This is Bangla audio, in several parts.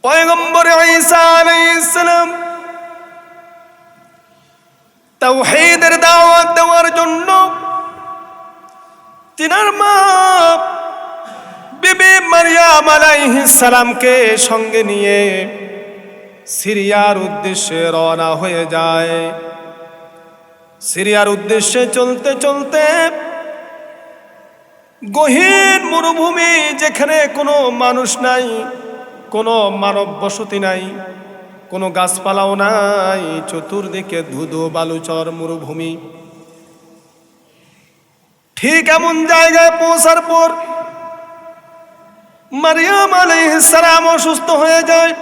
পয়গম্বর ঈসা আলাইহিস সালাম তাওহীদের দাওয়াত দেওয়ার জন্য তিনার মা বিবি মারইয়াম আলাইহিস সালামকে সঙ্গে নিয়ে সিরিয়ার উদ্দেশ্যে রওনা হয়ে যায়। সিরিয়ার উদ্দেশ্যে চলতে চলতে গহীন মরুভূমি, যেখানে কোনো মানুষ নাই, কোনো মানব বসতি নাই, কোনো গাছপালাও নাই, চতুর্দিকে ধুধু বালুচর মরুভূমি। ঠিক এমন জায়গায় পৌঁছার পর মারইয়াম আলাইহিস সালাম অসুস্থ হয়ে যায়।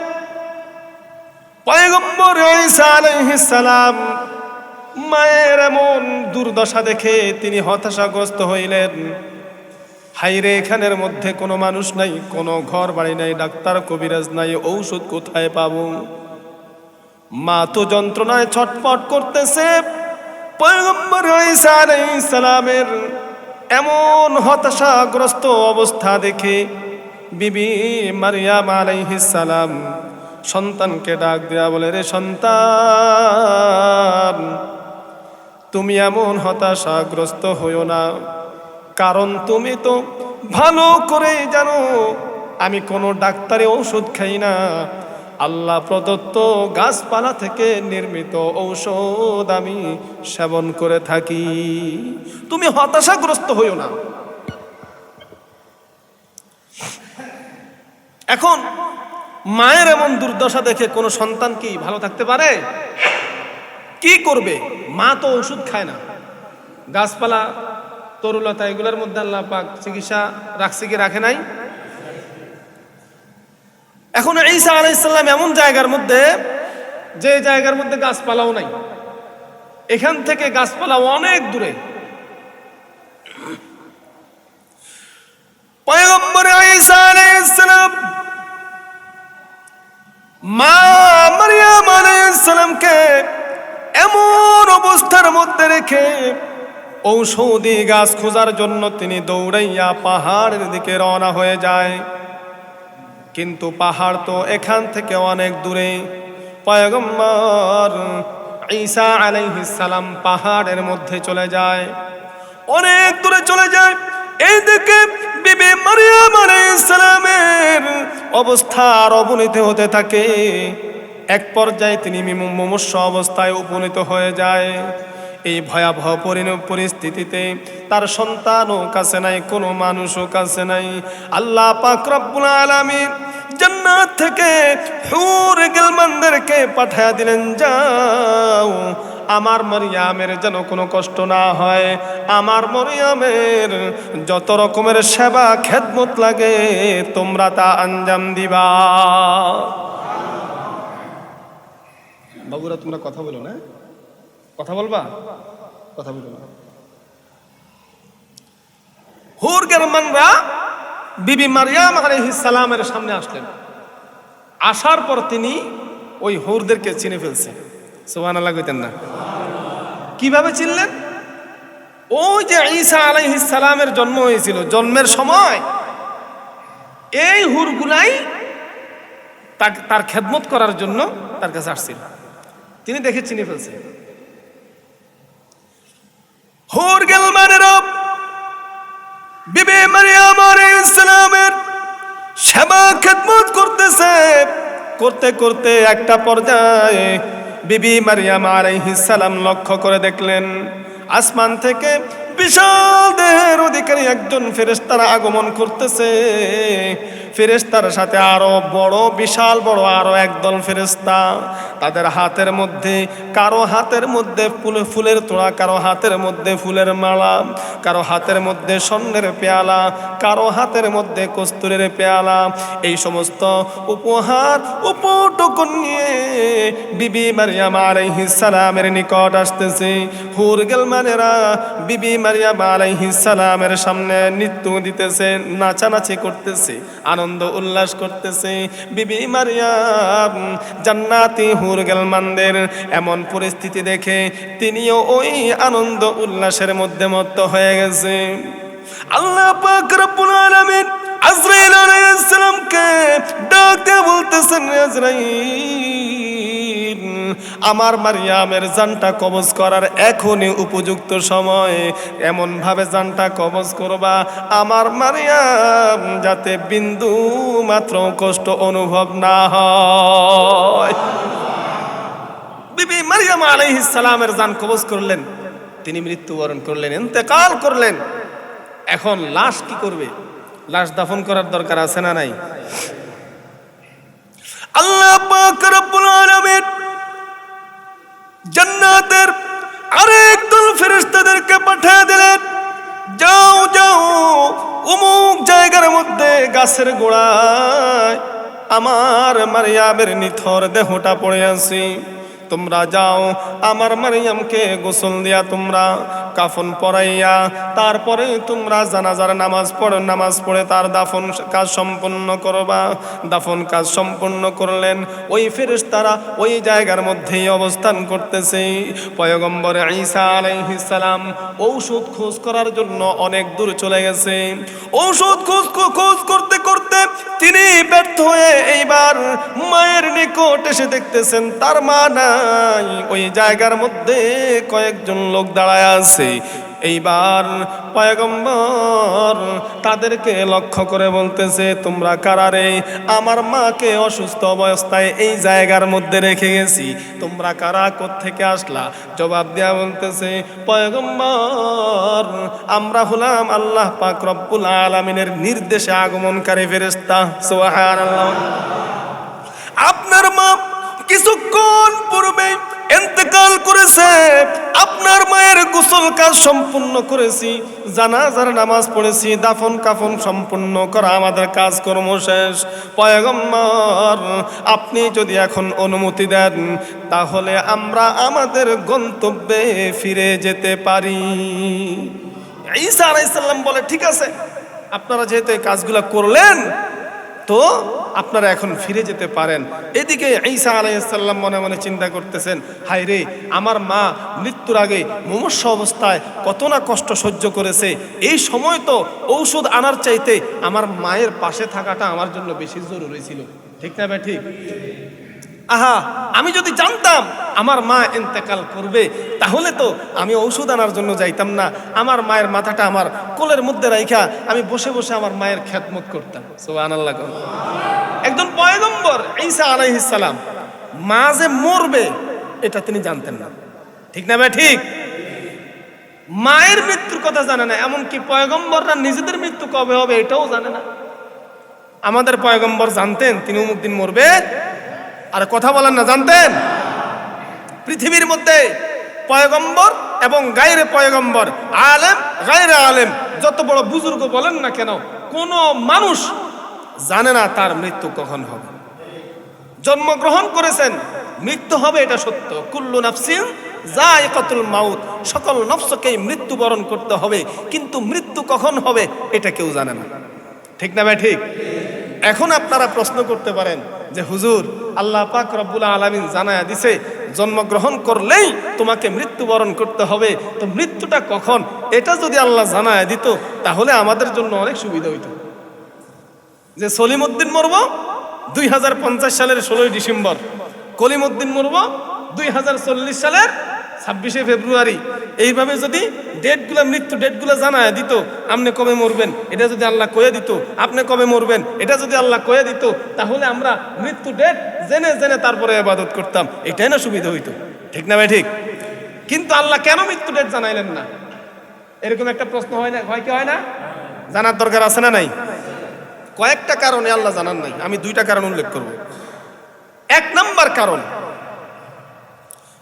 পয়গম্বর ঈসা আলাইহিস সালাম মায়ের এমন দুর্দশা দেখে তিনি হতাশাগ্রস্ত হইলেন। হাইরে, এখানের মধ্যে কোনো মানুষ নাই, কোনো ঘর বাড়ি নাই, ডাক্তার কবিরাজ নাই, ঔষধ কোথায় পাবো? মা তো যন্ত্রণায় ছটফট করতেছে। পয়গম্বর ঈসা আলাইহিস সালামের এমন হতাশাগ্রস্ত অবস্থা দেখে বিবি মারইয়াম আলাইহিস সালাম সন্তানকে ডাক দেয়া বলে, রে সন্তান, তুমি এমন হতাশাগ্রস্ত হইও না, কারণ তুমি তো ভালো করে জানো আমি কোনো ডাক্তারে ঔষধ খাই না, আল্লাহ প্রদত্ত গাছপালা থেকে নির্মিত ঔষধ আমি সেবন করে থাকি। তুমি হতাশাগ্রস্ত হইও না। এখন মায়ের এমন দুর্দশা দেখে কোনো সন্তান কি ভালো থাকতে পারে? কি করবে? মা তো ওষুধ খায় না, গাছপালা তরুলতা এগুলোর মধ্যে আল্লাহ পাক চিকিৎসা রাখছে কি রাখে নাই? এখন ঈসা আলাইহিস সালাম এমন জায়গার মধ্যে, যে জায়গার মধ্যে গাছপালাও নাই, এখান থেকে গাছপালা অনেক দূরে। পয়গম্বর ঈসা আলাইহিস সালাম মা মারইয়াম আলাইহিস সালামকে এমন অবস্থার মধ্যে রেখে ঔষধি গাছ খোঁজার জন্য তিনি দৌড়াইয়া পাহাড়ের দিকে রওনা হয়ে যায়। কিন্তু পাহাড় তো এখান থেকে অনেক দূরে। পয়গম্বর ঈসা আলাইহিস সালাম পাহাড়ের মধ্যে চলে যায়, অনেক দূরে চলে যায়। এইদিকে বিবি মারইয়াম আলাইহিস সালামের অবস্থা আর অবনতি হতে থাকে। এক পর্যায়ে তিনি মুমূর্ষু অবস্থায় উপনীত হয়ে যায়। এই ভয়াবহ পরিস্থিতিতে তার সন্তানও কাছে নাই, কোনো মানুষও কাছে নাই। আল্লাহ পাক রব্বুল আলামিন জান্নাত থেকে হুর গিলমানদেরকে পাঠিয়ে দিলেন, যাও আমার মরিয়ামের যেন কোনো কষ্ট না হয়, আমার মরিয়ামের যত রকমের সেবা খেদমত লাগে তোমরা তা আঞ্জাম দিবা। বাবুরা তোমরা কথা বলো না, কথা বলবা, কথা বলো না। হুর গিলমানরা বিবি মারইয়াম আলাইহিস সালামের সামনে আসলেন। আসার পর তিনি ওই হুরদেরকে চিনে ফেলছেন। সুবহানাল্লাহ কইতেন না? কিভাবে চিনলেন? ওই যে ঈসা আলাইহিস সালামের জন্ম হয়েছিল, জন্মের সময় এই হুরগুলাই তার খেদমত করার জন্য তার কাছে আসছিল। তিনি দেখে চিনে ফেলছেন। হুর গিলমানেরা বিবি মারইয়াম আলাইহিস সালামের সেবা খেদমত করতেছে। করতে করতে একটা পর্যায়ে বিবি মারইয়াম আলাইহিস সালাম লক্ষ্য করে দেখলেন আসমান থেকে বিশাল দেহের অধিকারী একজন ফেরেশতার আগমন করতেছে। ফেরেশতার সাথে আরো বড়, বিশাল বড় আরো একদল ফেরেশতা। তাদের হাতের মধ্যে, কারো হাতের মধ্যে ফুলের তোড়া, কারো হাতের মধ্যে ফুলের মালা, কারো হাতের মধ্যে স্বর্ণের পেয়ালা, কারো হাতের মধ্যে কস্তুরের পেয়ালা। এই সমস্ত উপহার উপটকন নিয়ে বিবি মারইয়াম আলাইহিস সালামের নিকট আসতেছে। হুর গিলমানেরা বিবি মারইয়াম আলাইহিস সালামের সামনে নৃত্য দিতেছে, নাচানাচি করতেছে, আনন্দ উল্লাস করতেছে। বিবি মারইয়াম জান্নাতি হুর গিলমানদের এমন পরিস্থিতি দেখে তিনিও ওই আনন্দ উল্লাসের মধ্যে মত্ত হয়ে গেছে। আল্লাহ পাক রব্বুল আলামিন আজরাইল আলাইহিস আলাইহিসসালামকে ডাক দিয়ে বলতেছেন, আজরাইল, আমার মারিয়ামের জানটা কবজ করার এখনই উপযুক্ত সময়। এমন ভাবে জানটা কবজ করবা আমার মারিয়াম যাতে বিন্দু মাত্র কষ্ট অনুভব না হয়। বিবি মারিয়াম আলাইহিস সালামের জান কবজ করলেন, তিনি মৃত্যুবরণ করলেন, ইন্তেকাল করলেন। এখন লাশ কি করবে? লাশ দাফন করার দরকার আছে না নাই? আল্লাহ পাক রব্বুল আলামিন জান্নাতের আরেক দল ফেরেশতাদেরকে পাঠিয়ে দিলেন, যাও যাও অমুক জায়গার মধ্যে গাছের গোড়ায় আমার মারিয়ামের নিথর দেহটা পড়ে আছে, তোমরা যাও আমার মারিয়ামকে গোসল দিয়া তোমরা কাফন পরাইয়া তারপরে তোমরা জানাজার নামাজ পড়ে তার দাফন কাজ সম্পন্ন করবা। দাফন কাজ সম্পন্ন করলেন। ওই ফেরেশতারা ওই জায়গার মধ্যেই অবস্থান করতেছে। পয়গম্বর ঈসা আলাইহিস সালাম ঔষধ খোঁজ করার জন্য অনেক দূর চলে গেছে। ঔষধ খোঁজ করতে করতে তিনি ব্যর্থ হয়ে এইবার মায়ের নিকট এসে দেখতেছেন তার মা নাই, ওই জায়গার মধ্যে কয়েকজন লোক দাঁড়ায় আছে। এইবার পয়গম্বর তাদেরকে লক্ষ্য করে বলতেছে, তোমরা কারারে? আমার মাকে অসুস্থ অবস্থায় এই জায়গার মধ্যে রেখে গেছি, তোমরা কারা? কোত্থেকে আসলা? জবাব দেয়া বলতেছে, পয়গম্বর আমরা হলাম আল্লাহ পাক রব্বুল আলামিনের নির্দেশে আগমনকারী ফেরেশতা। সুবহানাল্লাহ। আপনার মা কিছুক্ষণ পূর্বে ইন্তেকাল করেছে, আপনার মায়ের গোসল কাজ সম্পূর্ণ করেছি, জানাজার নামাজ পড়েছি, দাফন কাফন সম্পূর্ণ করা আমাদের কাজকর্ম শেষ। পয়গম্বর আপনি যদি এখন অনুমতি দেন তাহলে আমরা আমাদের গন্তব্যে ফিরে যেতে পারি। ঈসা আলাইহিস সালাম বলে, ঠিক আছে, আপনারা যেহেতু এই কাজগুলো করলেন তো আপনারা এখন ফিরে যেতে পারেন। এদিকে ঈসা আলাইহিস সালাম মনে মনে চিন্তা করতেছেন, হায় রে, আমার মা মৃত্যুর আগে মুমূর্ষু অবস্থায় কত না কষ্ট সহ্য করেছে, এই সময় তো ঔষধ আনার চাইতে আমার মায়ের পাশে থাকাটা আমার জন্য বেশি জরুরি ছিল। ঠিক না ভাই? ঠিক। আহা, আমি যদি জানতাম আমার মা ইন্তেকাল করবে তাহলে তো আমি ঔষধ আনার জন্য যাইতাম না, আমার মায়ের মাথাটা আমার কোলের মধ্যে রাইখা আমি বসে বসে আমার মায়ের খেদমত করতাম। সুবহানাল্লাহ। একজন পয়গম্বর ঈসা আলাইহিস সালাম মা যে মরবে এটা তিনি জানতেন না। ঠিক না ভাই? ঠিক। মায়ের মৃত্যুর কথা জানে না, এমনকি পয়গম্বররা নিজেদের মৃত্যু কবে হবে এটাও জানে না। আমাদের পয়গম্বর জানতেন তিনি অমুক দিন মরবে। আর কথা বলেন না, জানতেন? পৃথিবীর মধ্যে পয়গম্বর এবং গায়রে পয়গম্বর, আলেম গায়রে আলেম, যত বড় বুজুর্গ বলেন না কেন, কোন মানুষ জানে না তার মৃত্যু কখন হবে। জন্মগ্রহণ করেছেন, মৃত্যু হবে এটা সত্য। কুল্লু নাফসিন যায়িকাতুল মাউত, সকল নফসকেই মৃত্যুবরণ করতে হবে, কিন্তু মৃত্যু কখন হবে এটা কেউ জানে না। ঠিক না ভাই? ঠিক। এখন আপনারা প্রশ্ন করতে পারেন যে হুজুর, আল্লাহ পাক রব্বুল আলামিন জানায়া দিছে জন্মগ্রহণ করলেই তোমাকে মৃত্যুবরণ করতে হবে, তো মৃত্যুটা কখন এটা যদি আল্লাহ জানায়া দিত তাহলে আমাদের জন্য অনেক সুবিধা হইতো। যে সলিমউদ্দিন মরব 2050 সালের 16 ডিসেম্বর, কলিমউদ্দিন মরব 2040 সালের 26শে ফেব্রুয়ারি, এইভাবে যদি ডেটগুলো, মৃত্যু ডেটগুলো জানায় দিত, আপনি কবে মরবেন এটা যদি আল্লাহ কয়ে দিত, আপনি কবে মরবেন এটা যদি আল্লাহ কয়ে দিত, তাহলে আমরা মৃত্যু ডেট জেনে জেনে তারপরে ইবাদত করতাম, এটাই না সুবিধা হইতো। ঠিক না ভাই? ঠিক। কিন্তু আল্লাহ কেন মৃত্যু ডেট জানাইলেন না? এরকম একটা প্রশ্ন হয় না? হয় কি হয় না? জানার দরকার আছে না নাই? কয়েকটা কারণে আল্লাহ জানান নাই, আমি 2টা কারণ উল্লেখ করব। 1 নম্বর কারণ,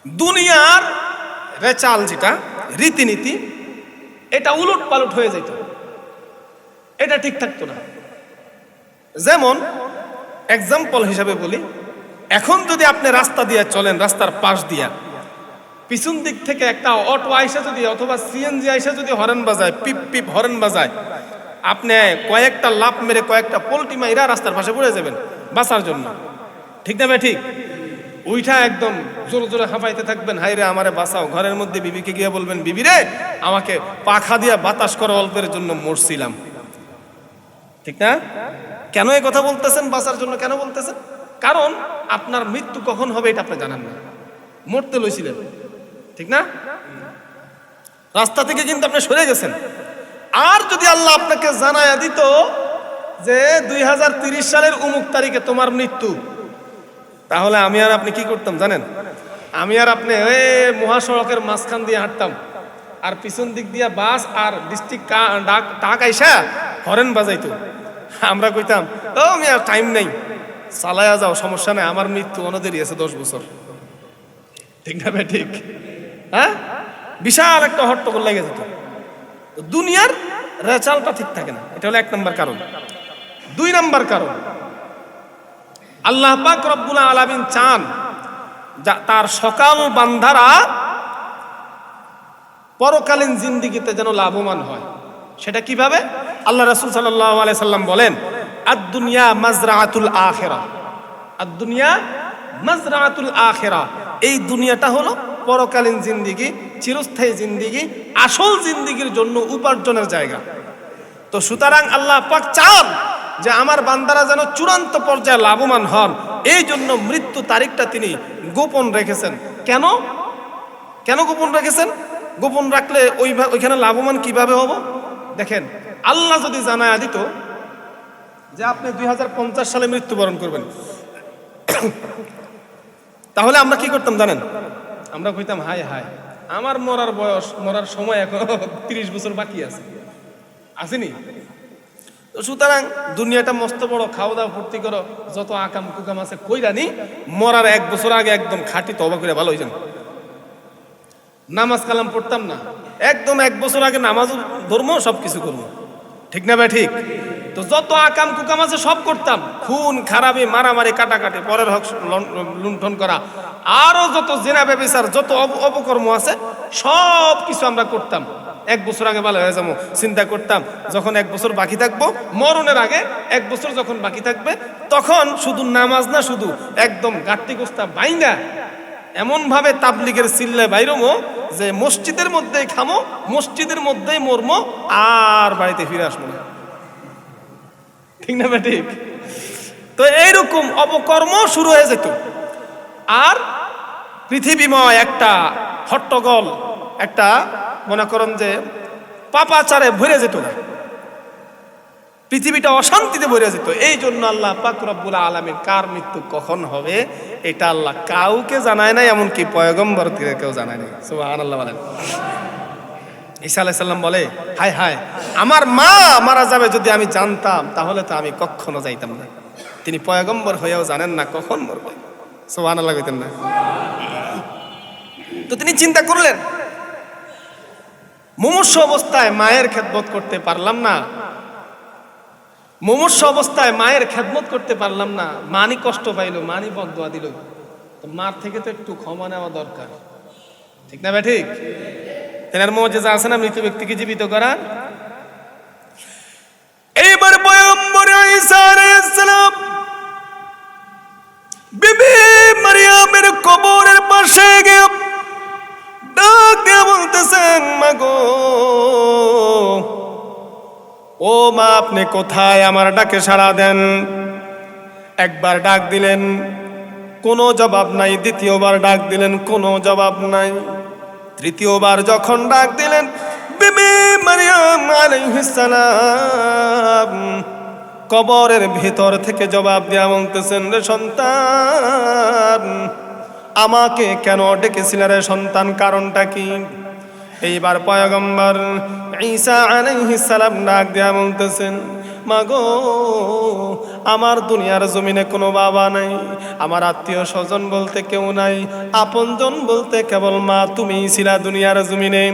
দুনিয়ার রেচাল যেটা রীতিনীতি এটা উলট পালট হয়ে যেত, এটা ঠিক থাকতো না। যেমন এক্সাম্পল হিসাবে বলি, এখন যদি আপনি রাস্তা দিয়ে চলেন, রাস্তার পাশ দিয়া পিছন দিক থেকে একটা অটো আইসা যদি অথবা সিএনজি আইসা যদি হরেন বাজায়, পিপ পিপ হরেন বাজায়, আপনি কয়েকটা লাফ মেরে কয়েকটা পোল্টি মাইরা রাস্তার পাশে পড়ে যাবেন বাঁচার জন্য। ঠিক না ভাই? ঠিক। ওইটা একদম জোরে জোরে হাঁপাইতে থাকবেন, হাই রে আমারে বাঁচাও। ঘরের মধ্যে বিবিকে গিয়ে বলবেন, বিবি রে আমাকে পাখা দিয়া বাতাস করো, অল্পের জন্য মরছিলাম। ঠিক না? কেন এই কথা বলতেছেন? বাঁচার জন্য কেন বলতেছেন? কারণ আপনার মৃত্যু কখন হবে এটা আপনি জানেন না। মরতে লইছিলেন, ঠিক না? রাস্তা থেকে কিন্তু আপনি সরে গেছেন। আর যদি আল্লাহ আপনাকে জানায়া দিত যে 2030 সালের অমুক তারিখে তোমার মৃত্যু, তাহলে আমি আর আপনি কি করতাম জানেন? আমি আর আপনি ওই মহাসড়কের মাঝখান দিয়ে হাঁটতাম, আর পিছন দিক দিয়ে বাস আর ডিস্ট্রিক্ট ডাক আইসা হরেন বাজাইতো। আমরা কইতাম ও আমি আর টাইম নেই, চালায়া যাও, সমস্যা নাই, আমার মৃত্যু অনদেরই আছে 10 বছর। ঠিক না ভাই? ঠিক, হ্যাঁ? বিশাল একটা হট্টগোল লেগে যেত। দুনিয়ার রেজাল্টটা ঠিক থাকে না, এটা হলো 1 নম্বর কারণ। 2 নম্বর কারণ, আল্লাহ পাক রব্বুল আলামিন চান তার সকল বান্দারা পরকালীন জিন্দেগিতে যেন লাভবান হয়। সেটা কিভাবে? আল্লাহ রাসূল সাল্লাল্লাহু আলাইহি সাল্লাম বলেন, আদ-দুনিয়া মাজরাআতুল আখিরাহ, আদ-দুনিয়া মাজরাআতুল আখিরাহ। এই দুনিয়াটা হলো পরকালীন জিন্দেগি, চিরস্থায়ী জিন্দেগি, আসল জিন্দেগির জন্য উপার্জনের জায়গা। তো সুতরাং আল্লাহ পাক চান যে আমার বান্দারা যেন চূড়ান্ত পর্যায়ে লাভবান হন। এই জন্য মৃত্যু তারিখটা তিনি গোপন রেখেছেন। কেন কেন গোপন রেখেছেন? গোপন রাখলে ওইখানে লাভবান কিভাবে হব? দেখেন, আল্লাহ যদি জানায়া দিত যে আপনি 2050 সালে মৃত্যুবরণ করবেন, তাহলে আমরা কি করতাম জানেন? আমরা কইতাম হায় হায়, আমার মরার সময় এখন 30 বছর বাকি আছে, আসেনি? তো সুতরাং দুনিয়াটা মস্ত বড়, খাওয়া দাওয়া ফুর্তি করো, যত আকাম কুকাম আছে কইরানি, মরার 1 বছর আগে একদম খাঁটি তওবা করে ভালো হয়ে যান। নামাজ কালাম পড়তাম না, একদম 1 বছর আগে নামাজ ধর্ম সবকিছু করবো। ঠিক না ভাই? ঠিক। তো যত আকাম কুকাম আছে সব করতাম, খুন খারাপি, মারামারি, কাটাকাটি, পরের হক লুণ্ঠন করা, আরো যত জেনা ব্যভিচার, যত অপকর্ম আছে সব কিছু আমরা করতাম। 1 বছর আগে ভালো হয়ে যাবো চিন্তা করতাম। যখন 1 বছর বাকি থাকবো, মরণের আগে 1 বছর যখন বাকি থাকবে, তখন শুধু নামাজ না, শুধু একদম গাট্টি গোস্তা বাইঙ্গা এমন ভাবে তাবলিগের চিল্লে বাইরমো যে মসজিদের মধ্যেই খামো, মসজিদের মধ্যেই মরমো, আর বাড়িতে ফিরে আসবো না। ঠিক না ভাই? ঠিক। তো এইরকম অপকর্ম শুরু হয়ে যেত, আর পৃথিবীময় একটা হট্টগোল, একটা মনে করেন যে পাপাচারে ভরে যেত না, পৃথিবীটা অশান্তিতে ভরে যেত। এই জন্য আল্লাহ পাক রব্বুল আলামিন কার মৃত্যু কখন হবে এটা আল্লাহ কাউকে জানায় নাই, এমনকি পয়গম্বরকে কেউ জানায় নাই। সুবহানাল্লাহ বলেন। ঈসা আলাইহিস সালাম বলে, হায় হায়, আমার মা মারা যাবে যদি আমি জানতাম, তাহলে তো আমি কখনো যাইতাম না। তিনি পয়গম্বর হয়েও জানেন না কখন মরবে। সুবহানাল্লাহ কইতেন না? তো তিনি চিন্তা করলেন, মুমূর্ষ অবস্থায় মায়ের খেদমত করতে পারলাম না, মুমূর্ষ অবস্থায় মায়ের খেদমত করতে পারলাম না, মানি কষ্ট পাইলো, মানি বদদুয়া দিল, তো মার থেকে তো একটু ক্ষমা নেওয়া দরকার। ঠিক না ভাই? ঠিক। তেনার মুজিজা আছে না মৃত ব্যক্তিকে জীবিত করা। এইবার পয়গম্বর ঈসা আলাইহিস সালাম বিবি মারিয়ামের কবরের পাশে গিয়ে ডাক দিয়ে বলতেছেন, মা গো, ও মা, আপনি কোথায়? আমার ডাকে সাড়া দেন। একবার ডাক দিলেন, কোনো জবাব নাই। দ্বিতীয়বার ডাক দিলেন, কোনো জবাব নাই। তৃতীয়বার যখন ডাক দিলেন, বিবি মারিয়াম আলাইহিস সালাম কবরের ভিতর থেকে জবাব দিয়া বলতেছেন, রে সন্তান, আমাকে কেন ডেকেছিলে রে সন্তান, কারণটা কি? এইবার পয়গম্বর ঈসা আলাইহিস সালাম ডাক দিয়া বলতেছেন, মা গো, আমার দুনিয়ার জমিনে কোনো বাবা নাই, আমার আত্মীয় স্বজন বলতে কেউ নাই, আপনজন বলতে কেবল মা তুমিই ছিলা দুনিয়ার জমিনে।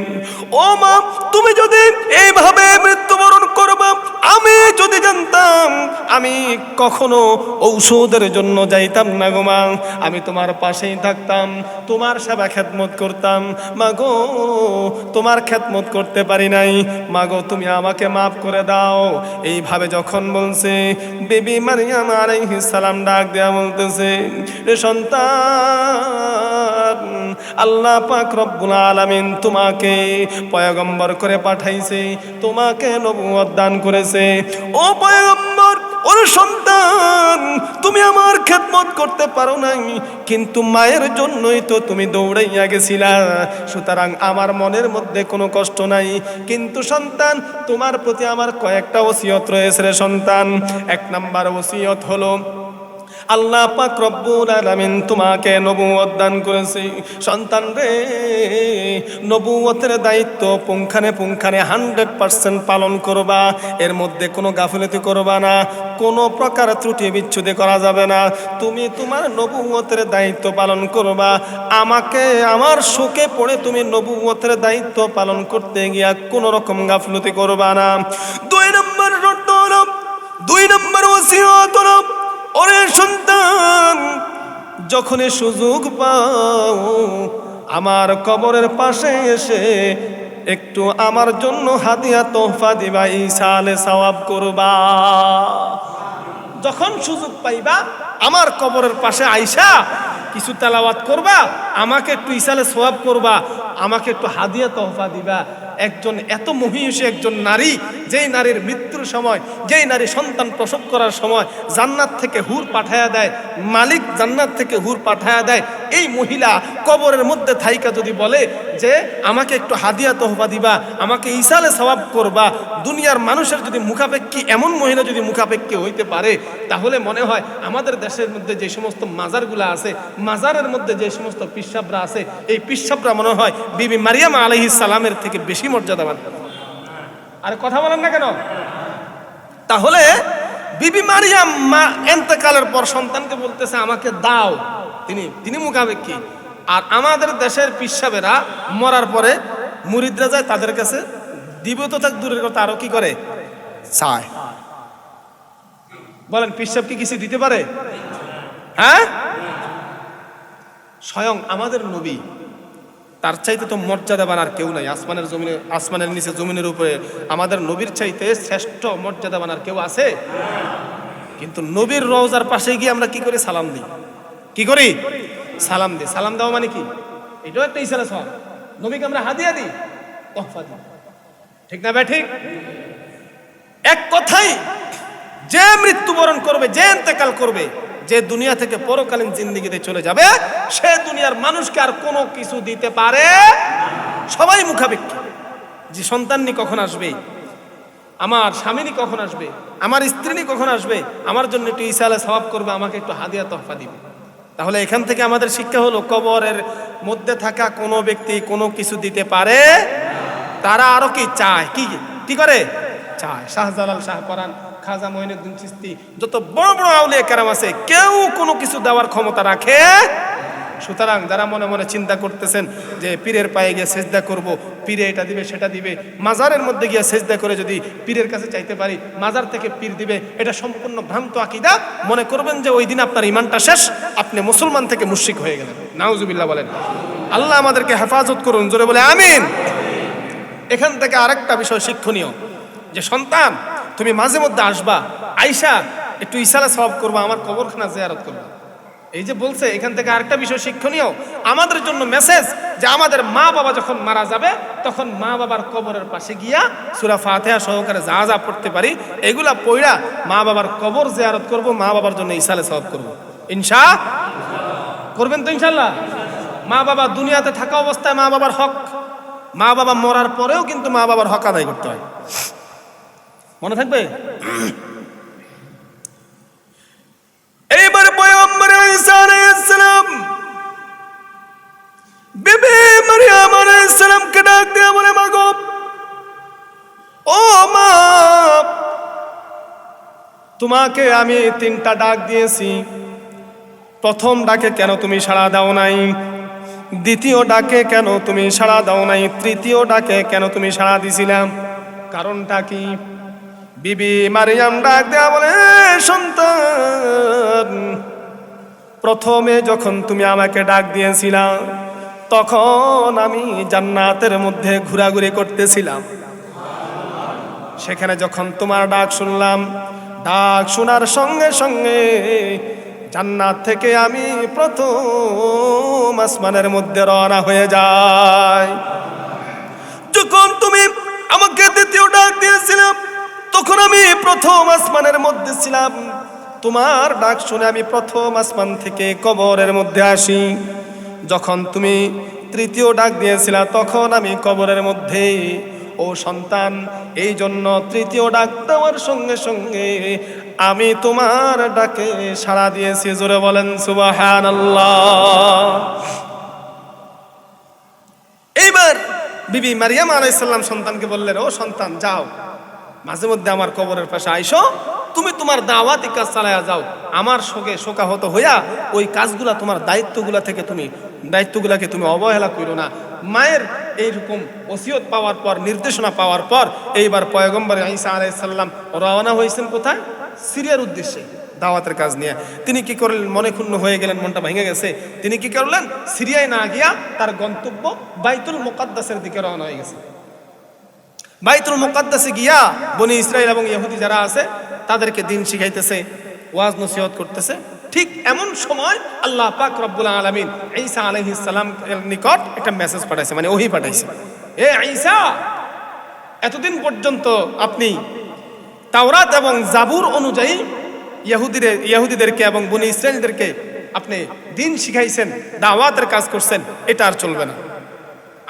ও মা, তুমি যদি এইভাবে মৃত্যুবরণ করবা, আমি যদি জানতাম, আমি কখনো ঔষধের জন্য যাইতাম না গো মা, আমি তোমার পাশেই থাকতাম, তোমার সেবা খেদমত করতাম। মা গো, তোমার খেদমত করতে পারি নাই, মা গো, তুমি আমাকে মাফ করে দাও। এইভাবে যখন বলছে, বিবি মারিয়াম আলাইহিস সালাম ডাক দেয়া বলতেছে, রে সন্তান, আল্লাহ পাক রব্বুল আলামিন তোমাকে পয়গম্বর করে পাঠাইছে, তোমাকে নবুয়ত দান করেছে। ও পয়গম্বর, ওর সন্তান, তুমি আমার খেদমত করতে পারো নাই, কিন্তু মায়ের জন্যই তো তুমি দৌড়াইয়া গেছিলা। সুতরাং আমার মনের মধ্যে কোনো কষ্ট নাই, কিন্তু সন্তান তোমার প্রতি আমার কয়েকটা ওসিয়ত রয়েছে রে সন্তান। এক নাম্বার ওসিয়ত হলো, আল্লাহ পাক রব্বুল আলামিন তোমাকে নবুয়ত দান করেছে। সন্তান রে, নবুয়তের দায়িত্ব পুঙ্খানে 100% পালন করবা। এর মধ্যে কোনো গাফিলতি করবা না, কোনো প্রকার ত্রুটি বিচ্ছুতি করা যাবে না। তুমি তোমার নবুয়তের দায়িত্ব পালন করবা। আমার শোকে পড়ে তুমি নবুয়তের দায়িত্ব পালন করতে গিয়া কোনো রকম গাফিলতি করবা না। 2 নম্বর শর্ত হলো, 2 নম্বর ওসিয়ত হলো, ওরে সন্তান, যখনই সুযোগ পাও আমার কবরের পাশে এসে একটু আমার জন্য হাদিয়া তোহফা দিবা, ইসালে সওয়াব করবা। যখন সুযোগ পাইবা আমার কবরের পাশে আইসা কিছু তেলাওয়াত করবা, আমাকে একটু ইসালে সওয়াব করবা, আমাকে একটু হাদিয়া তোহফা দিবা। একজন এত মহিষী একজন নারী, যেই নারীর মৃত্যুর সময়, যেই নারী সন্তান প্রসব করার সময় জান্নাত থেকে হুর পাঠায়া দেয়, মালিক জান্নাত থেকে হুর পাঠায়া দেয়, এই মহিলা কবরের মধ্যে থাইকা যদি বলে যে আমাকে একটু হাদিয়া তোহফা দিবা, আমাকে ইসালে সওয়াব করবা, দুনিয়ার মানুষের যদি মুখাপেক্ষী এমন মহিলা যদি মুখাপেক্ষী হইতে পারে, তাহলে মনে হয় আমাদের দেশের মধ্যে যে সমস্ত মাজারগুলা আছে, মাজারের মধ্যে যে সমস্ত পিসাবরা আছে, এই পিসাবরা মনে হয় বিবি মারিয়াম আলাইহিস সালামের থেকে বেশি মর্যাদাবান। আরে কথা বলেন না কেন? তাহলে বিবি মারিয়াম মা ইন্তেকালের পর সন্তানকে বলতেছে আমাকে দাও, তিনি মুখাপেক্ষী। আর আমাদের দেশের পিসাবেরা মরার পরে মুরিদরা যায় তাদের কাছে, দিব তো থাক দূরের কথা, আরো কি করে চায়। বলেন পিসাব কি কিছু দিতে পারে? হ্যাঁ, স্বয়ং আমাদের নবী, তার চাইতে তো মর্যাদাবান আর কেউ নাই। আসমানের নিচে জমিনের উপরে আমাদের নবীর চাইতে শ্রেষ্ঠ মর্যাদাবান আর কেউ আছে? কিন্তু নবীর রওজার পাশে গিয়ে আমরা কি করি? সালাম দিই। কি করি? সালাম দিই। সালাম দেওয়া মানে কি? এটাও একটা ইশারা সওয়াব। নবীকে আমরা হাদিয়া দিই, তোহফা দিই, ঠিক না ভাই? ঠিক। এক কথাই, যে মৃত্যুবরণ করবে, যে ইন্তেকাল করবে, যে দুনিয়া থেকে পরকালীন জিন্দেগিতে চলে যাবে, সে দুনিয়ার মানুষকে আর কোনো কিছু দিতে পারে। সবাই মুখাপেক্ষী, যে সন্তাননি কখন আসবে, আমার স্বামীনি কখন আসবে, আমার স্ত্রীনি কখন আসবে, আমার জন্য একটু ইসালে সওয়াব করবে, আমাকে একটু হাদিয়া তোহফা দিবে। তাহলে এখান থেকে আমাদের শিক্ষা হলো, কবরের মধ্যে থাকা কোনো ব্যক্তি কোনো কিছু দিতে পারে, তারা আরো কি চায়, কি করে চায়। শাহজালাল, শাহপরান, খাজা মঈনুদ্দিন চিশতি, যত বড় বড় আউলিয়া কেরাম আছে, কেউ কোনো কিছু দেওয়ার ক্ষমতা রাখে। সুতরাং যারা মনে মনে চিন্তা করতেছেন যে পীরের পায়ে গিয়ে সেজদা করব, পীরে এটা দিবে সেটা দিবে, মাজারের মধ্যে গিয়ে সেজদা করে যদি পীরের কাছে চাইতে পারি মাজার থেকে পীর দিবে, এটা সম্পূর্ণ ভ্রান্ত আকীদা। মনে করবেন যে ওই দিন আপনার ঈমানটা শেষ, আপনি মুসলমান থেকে মুশরিক হয়ে গেলেন। নাউজুবিল্লাহ বলেন। আল্লাহ আমাদেরকে হেফাজত করুন, জোরে বলে আমিন। এখান থেকে আরেকটা বিষয় শিক্ষণীয়, যে সন্তান তুমি মাঝে মধ্যে আসবা, আইসা একটু ইসালে সওয়াব করবা, আমার কবরখানা জিয়ারত করবা। এই যে বলছে, এখান থেকে আরেকটা বিষয় শিক্ষণীয় আমাদের জন্য মেসেজ, যে আমাদের মা বাবা যখন মারা যাবে, তখন মা বাবার কবরের পাশে গিয়া সূরা ফাতিহা সহকারে যা যা পড়তে পারি এগুলা পড়া মা বাবার কবর জিয়ারত করব, মা বাবার জন্য ইসালে সওয়াব করব। ইনশাআল্লাহ করবেন তো ইনশাআল্লাহ? মা বাবা দুনিয়াতে থাকা অবস্থায় মা বাবার হক, মা বাবা মরার পরেও কিন্তু মা বাবার হক আদায় করতে হয়। মনে থাকবে? এইবার পয়গম্বর ঈসা আলাইহিস সালাম বিবি মারিয়াম আলাইহিস সালামকে ডাক দিয়ে বলে, মা গো, ও মা, তোমাকে আমি 3টা ডাক দিয়েছি, প্রথম ডাকে কেন তুমি সাড়া দাও নাই? দ্বিতীয় ডাকে কেন তুমি সাড়া দাও নাই? তৃতীয় ডাকে কেন তুমি সাড়া দিছিলাম? কারণটা কি? বিবি মারিয়াম ডাক দেয়া বলে, সন্তান, প্রথমে যখন তুমি আমাকে ডাক দিয়েছিলা, তখন আমি জান্নাতের মধ্যে ঘোরাঘুরি করতেছিলাম। সেখানে যখন তোমার ডাক শুনলাম, ডাক শোনার সঙ্গে সঙ্গে জান্নাত থেকে আমি প্রথম আসমানের মধ্যে রওনা হয়ে যাই। যখন তুমি আমাকে দ্বিতীয় ডাক দিয়েছিলাম তখন আমি প্রথম আসমানের মধ্যে ছিলাম। তোমার ডাক শুনে আমি প্রথম আসমান থেকে কবরের মধ্যে আসি। যখন তুমি তৃতীয় ডাক দিয়েছিলা তখন আমি কবরের মধ্যে। ও সন্তান, এই জন্য তৃতীয় ডাক দেওয়ার সঙ্গে সঙ্গে আমি তোমার ডাকে সাড়া দিয়েছি। জোরে বলেন সুবহানাল্লাহ। এইবার বিবি মারিয়াম আলাইহিস সালাম সন্তানকে বললেন, ও সন্তান, যাও মাঝে মধ্যে আমার কবরের পাশে আইসো, তুমি তোমার দাওয়াতি কাজ চালায়া যাও। আমার সঙ্গে শোকাহত হইয়া ওই কাজগুলা, তোমার দায়িত্বগুলাকে তুমি অবহেলা করো না। মায়ের এইরকম ওসিয়ত পাওয়ার পর, নির্দেশনা পাওয়ার পর এইবার পয়গম্বর ঈসা আলাইহিস সালাম রওনা হয়েছেন কোথায়? সিরিয়ার উদ্দেশ্যে দাওয়াতের কাজ নিয়ে। তিনি কি করলেন? মনে ক্ষুণ্ণ হয়ে গেলেন, মনটা ভেঙে গেছে। তিনি কি করলেন? সিরিয়ায় না গিয়া তার গন্তব্য বাইতুল মুকাদ্দাসের দিকে রওনা হয়ে গেছে। বাইতুল মুকাদ্দাসে গিয়া বনি ইসরাইল এবং ইহুদি যারা আছে তাদেরকে দিন শিখাইতেছে, ওয়াজ নসিহত করতেছে। ঠিক এমন সময় আল্লাহ পাক রব্বুল আলামিন ঈসা আলাইহিস সালাম এর নিকট একটা মেসেজ পাঠাইছে, মানে ওহী পাঠাইছে। এ ঈসা, এতদিন পর্যন্ত আপনি তাওরাত এবং জাবুর অনুযায়ী ইহুদিদেরকে এবং বনি ইসরাইলদেরকে আপনি দিন শিখাইছেন, দাওয়াতের কাজ করছেন, এটা আর চলবে না।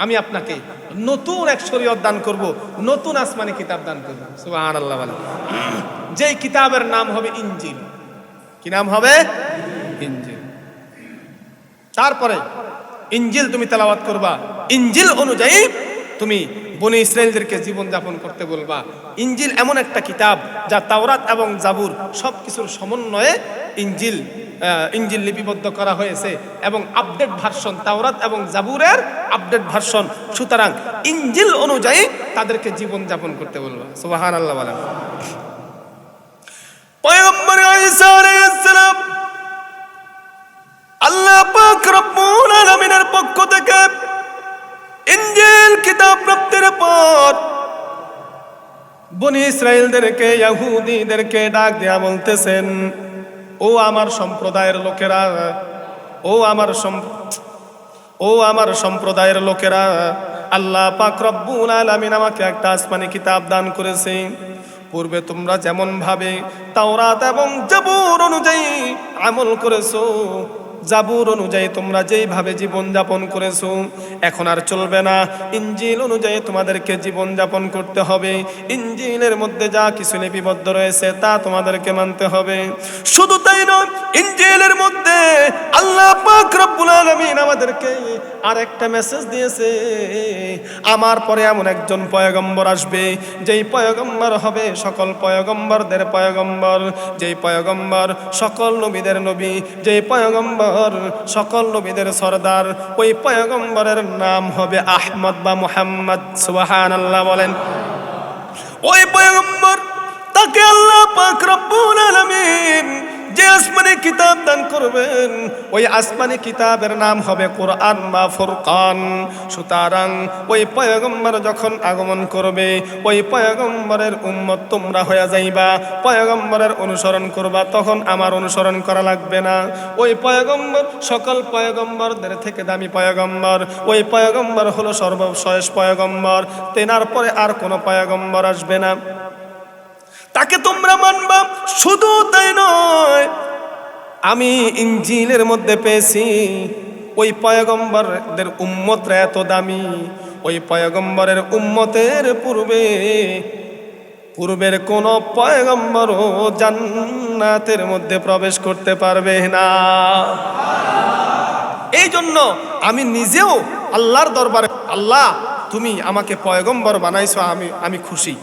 আমি আপনাকে নতুন এক শরীয়ত দান করব, নতুন আসমানি কিতাব দান করব। সুবহানাল্লাহ। যেই কিতাবের নাম হবে ইনজিল। কি নাম হবে? ইনজিল। তারপরে ইনজিল তুমি তেলাওয়াত করবা, ইনজিল অনুযায়ী তুমি বনি ইসরাইলদেরকে জীবন যাপন করতে বলবা। ইনজিল এমন একটা কিতাব যা তাওরাত এবং জাবুর সবকিছুর সমন্বয়ে ইনজিল লিপিবদ্ধ করা হয়েছে এবং আপডেট ভার্সন, তাওরাত এবং জাবুরের আপডেট ভার্সন। সুতরাং ইনজিল অনুযায়ী তাদেরকে জীবন যাপন করতে বলবা। সুবহানাল্লাহ। বলেন পয়গম্বর ঈসা আলাইহিস সালাম আল্লাহ পাক রব্বুল আলামিনের পক্ষ থেকে ইনজিল কিতাব প্রাপ্তির পর বনি ইসরাইলদেরকে, ইহুদিদেরকে ডাক দেয়া বলতেছেন, ও আমার সম্প্রদায়ের লোকেরা, ও আমার সম্প্রদায়ের লোকেরা, আল্লাহ পাক রব্বুল আলামিন আমাকে একটা আসমানি কিতাব দান করেছে। পূর্বে তোমরা যেমন ভাবে তাওরাত এবং জাবুর অনুযায়ী আমল করেছো, জাবুর অনুযায়ী তোমরা যেইভাবে জীবন যাপন করেছো, এখন আর চলবে না। ইনজিল অনুযায়ী তোমাদেরকে জীবন যাপন করতে হবে। ইনজিলের মধ্যে যা কিছু লিপিবদ্ধ রয়েছে তা তোমাদেরকে মানতে হবে। শুধু তাই নয়, ইনজিলের মধ্যে আল্লাহ পাক রব্বুল আলামিন আমাদেরকে আর একটা মেসেজ দিয়েছে, আমার পরে এমন একজন পয়গম্বর আসবে, যেই পয়গম্বর হবে সকল পয়গম্বরদের পয়গম্বর, যেই পয়গম্বর সকল নবীদের নবী, যেই পয়গম্বর সকল নবীদের সরদার, ওই পয়গম্বরের নাম হবে আহমদ বা মুহাম্মদ। সুবহানাল্লাহ। বলেন ওই পয়গম্বর, তাকে আল্লাহ পাক রব্বুল আলামিন যে আসমানি কিতাব দান করবেন, ওই আসমানি কিতাবের নাম হবে কোরআন বা ফুরকান। সুতরাং ওই পয়গম্বর যখন আগমন করবে, ওই পয়গম্বরের উম্মত তোমরা হয়ে যাইবা, পয়গম্বরের অনুসরণ করবা। তখন আমার অনুসরণ করা লাগবে না। ওই পয়গম্বর সকল পয়গম্বরদের থেকে দামি পয়গম্বর, ওই পয়গম্বর হলো সর্বশেষ পয়গম্বর। তেনার পরে আর কোনো পয়গম্বর আসবে না, তাকে তোমরা মানবা। শুধু তাই নয়, আমি ইনজিলের মধ্যে পেয়েছি ওই পয়গম্বরদের উম্মতরা এত দামি, ওই পয়গম্বরের উম্মতের পূর্বের কোন পয়গম্বরও জান্নাতের মধ্যে প্রবেশ করতে পারবে না। এই জন্য আমি নিজেও আল্লাহর দরবারে, আল্লাহ তুমি আমাকে পয়গম্বর বানাইছো, আমি খুশি,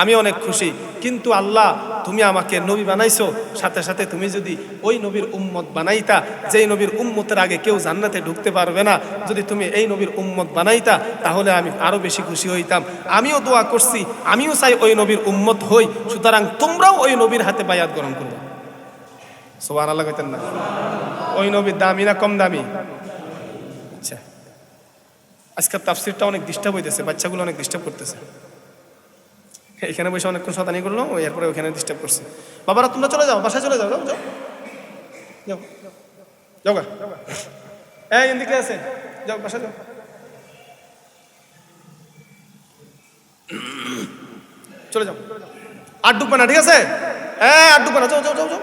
আমি অনেক খুশি। কিন্তু আল্লাহ তুমি আমাকে নবী বানাইছো, সাথে সাথে তুমি যদি ওই নবীর উম্মত বানাইতা, যেই নবীর উম্মতের আগে কেউ জান্নাতে ঢুকতে পারবে না, যদি তুমি এই নবীর উম্মত বানাইতা তাহলে আমি আরো বেশি খুশি হইতাম। আমিও দোয়া করছি, আমিও চাই ওই নবীর উম্মত হই। সুতরাং তোমরাও ওই নবীর হাতে বায়াত গ্রহণ করবে। সুবহানাল্লাহ কইতেন না? ওই নবীর দামি না কম দামি? আচ্ছা, আজকের তাফসীরটা অনেক ডিস্টার্ব হইতেছে, বাচ্চাগুলো অনেক ডিস্টার্ব করতেছে। এখানে বসে অনেকক্ষণ শয়তানি করলো, এরপরে ওখানে ডিস্টার্ব করছে। বাবারা তোমরা চলে যাও, বাসায় চলে যাও, যাও। যাও যাও গা, এই এদিকে আছে, যাও বাসা যাও। চলে যাও, আর ঢুকবে না, ঠিক আছে? হ্যাঁ, আর ঢুকবে না, যাও যাও যাও যাও।